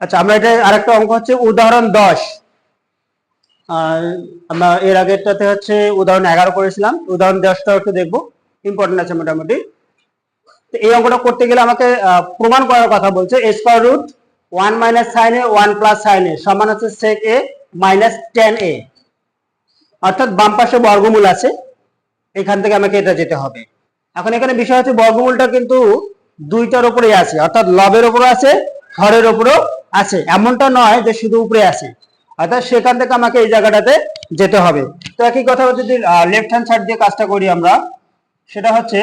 আচ্ছা, আমরা এটা আরেকটা অঙ্ক হচ্ছে উদাহরণ 10। আমরা এর আগেরটাতে হচ্ছে উদাহরণ 11 করেছিলাম, উদাহরণ 10টাও একটু দেখবো, ইম্পর্টেন্ট আছে মোটামুটি। তো এই অঙ্কটা করতে গেলে আমাকে প্রমাণ করার কথা বলছে। Square root 1 minus sine A 1 plus sign এ সমান হচ্ছে সেক এ মাইনাস টেন এ, অর্থাৎ বাম পাশে বর্গমূল আছে, এখান থেকে আমাকে এটা যেতে হবে। এখন এখানে বিষয় হচ্ছে বর্গমূলটা কিন্তু দুইটার উপরেই আছে, অর্থাৎ লবের উপরে আছে, হরের উপরেও আছে, এমনটা নয় যে শুধু উপরে আছে, অর্থাৎ সেখান থেকে আমাকে এই জায়গাটাতে যেতে হবে। তো একই কথা যদি লেফট হ্যান্ড সাইড দিয়ে কাজটা করি আমরা, সেটা হচ্ছে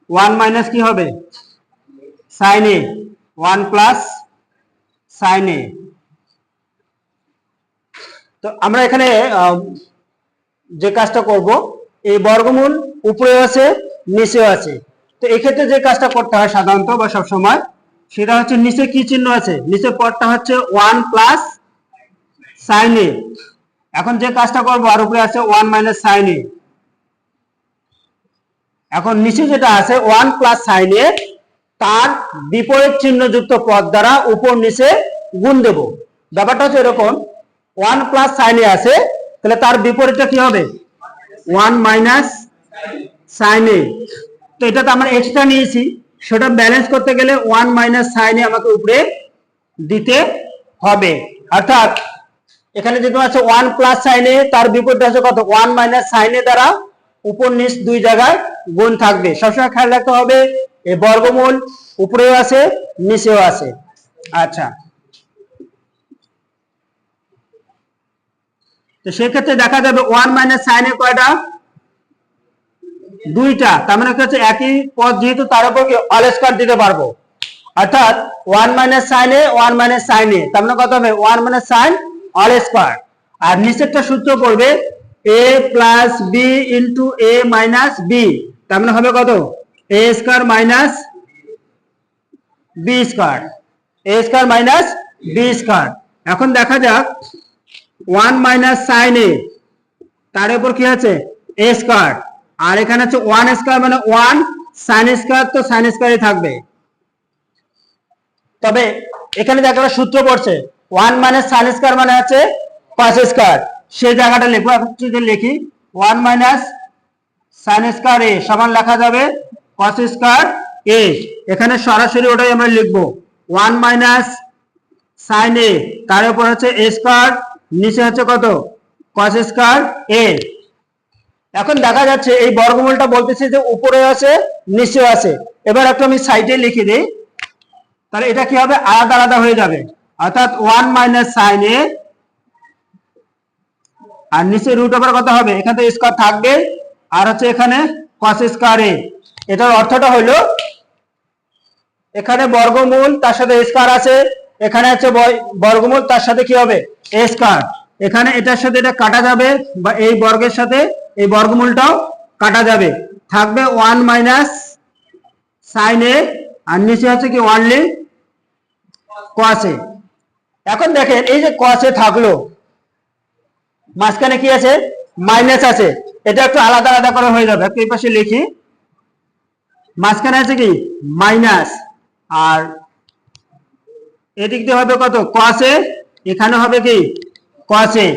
1 মাইনাস কি হবে সাইন এ 1 প্লাস সাইন এ। তো আমরা এখানে যে কাজটা করব, এই বর্গমূল উপরেও আছে নিচেও আছে। তো এই ক্ষেত্রে যে কাজটা করতে হয় সাধারণত বা সব সময়, সেটা হচ্ছে নিচে কি চিহ্ন আছে, নিচে পদটা হচ্ছে 1 প্লাস সাইন এ। এখন যে কাজটা করব, আর উপরে আছে 1 মাইনাস সাইন এ। এখন নিচে যেটা আছে 1 প্লাস সাইন এ, তার বিপরীত চিহ্নযুক্ত পদ দ্বারা উপর নিচে গুণ দেব। ব্যাপারটা হচ্ছে এরকম, 1 প্লাস সাইন এ আছে, তাহলে তার বিপরীতটা কি হবে 1 মাইনাস সাইন এ। তো এটাতে আমরা এক্সট্রা নিয়েছি, সেটা ব্যালেন্স করতে গেলে 1 মাইনাস সাইন এ আমাকে উপরে দিতে হবে। অর্থাৎ এখানে যেটা আছে 1 প্লাস সাইন এ, তার বিপরীতটা আছে কত 1 মাইনাস সাইন এ দ্বারা উপর নিচ দুই জায়গায় গুণ থাকবে। সবসময় খেয়াল রাখতে হবে এই বর্গমূল উপরেও আছে নিচেও আছে। আচ্ছা, তো সেক্ষেত্রে দেখা যাবে 1 মাইনাস সাইন এ কয়টা, দুইটা। তার মানে হচ্ছে একই পদ যেহেতু তার উপর কি অল স্কয়ার দিতে পারবো, অর্থাৎ 1 minus sine A 1 minus sine A, তার মানে কত হবে 1 মাইনাস সাইন অল স্কয়ার। আর নিচেরটা সূত্র করবে a plus B into A minus B, তার মানে হবে কত A square minus B square, A square minus B square. এখন দেখা যাক 1 মাইনাস সাইন এ, তার উপর কি আছে এ স্কয়ার, আর এখানে আছে 1 স্কয়ার মানে 1 সাইন স্কয়ার, তো সাইন স্কয়ারই থাকবে। তবে এখানে যে একটা সূত্র পড়ছে 1 মাইনাস সাইন স্কয়ার মানে আছে কস স্কয়ার, সেই জায়গাটা লিখবো। এখন যদি লিখি 1 মাইনাস সাইন স্কয়ার এ সমান লেখা যাবে কস স্কয়ার এ, এখানে সরাসরি ওটাই আমরা লিখবো 1 মাইনাস সাইন এ, তার উপর হচ্ছে এ স্কয়ার, নিচে হচ্ছে কত কস স্কয়ার এ। এখন দেখা যাচ্ছে এই বর্গমূলটা বলতেছে যে উপরে আছে নিচেও আছে। এবার একটু আমি সাইডে লিখে দিই, তাহলে এটা কি হবে আলাদা আলাদা হয়ে যাবে। অর্থাৎ 1 মাইনাস সাইন এ, আর নিচে রুট ওভার কত হবে, এখানে তো স্কয়ার থাকবে, আর হচ্ছে এখানে কস স্কয়ার এ। এটার অর্থটা হলো এখানে বর্গমূল তার সাথে স্কয়ার আছে, এখানে আছে বর্গমূল তার সাথে কি হবে এ স্কয়ার। এখানে এটার সাথে এটা কাটা যাবে, বা এই বর্গের সাথে এই বর্গমূলটাও কাটা যাবে, থাকবে 1 মাইনাস সাইন এ, আর নিচে হচ্ছে কি অনলি কস এ। এখন দেখেন এই যে কস এ থাকলো, মাঝখানে কি আছে মাইনাস আছে, এটা একটু আলাদা আলাদা করে হয়ে যাবে। এই পাশে লিখি, মাঝখানে আছে কি মাইনাস, আর এদিক দিয়ে হবে কত কস এ, এখানে হবে কি কস এ।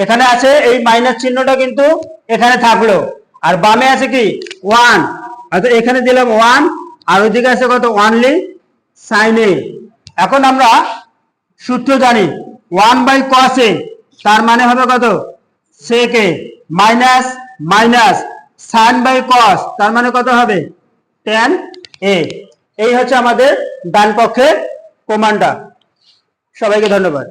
এখানে আছে এই মাইনাস চিহ্নটা কিন্তু এখানে থাকলো, আর বামে আছে কি 1, অর্থাৎ এখানে দিলাম 1, আর ওইদিকে আছে কত অনলি সাইন এ। এখন আমরা সূত্র জানি 1 বাই কস এ, তার মানে হবে কত sec A, minus minus sine by cos, তার মানে কত হবে ট্যান এ। এই হচ্ছে আমাদের ডান পক্ষের প্রমাণটা। সবাইকে ধন্যবাদ।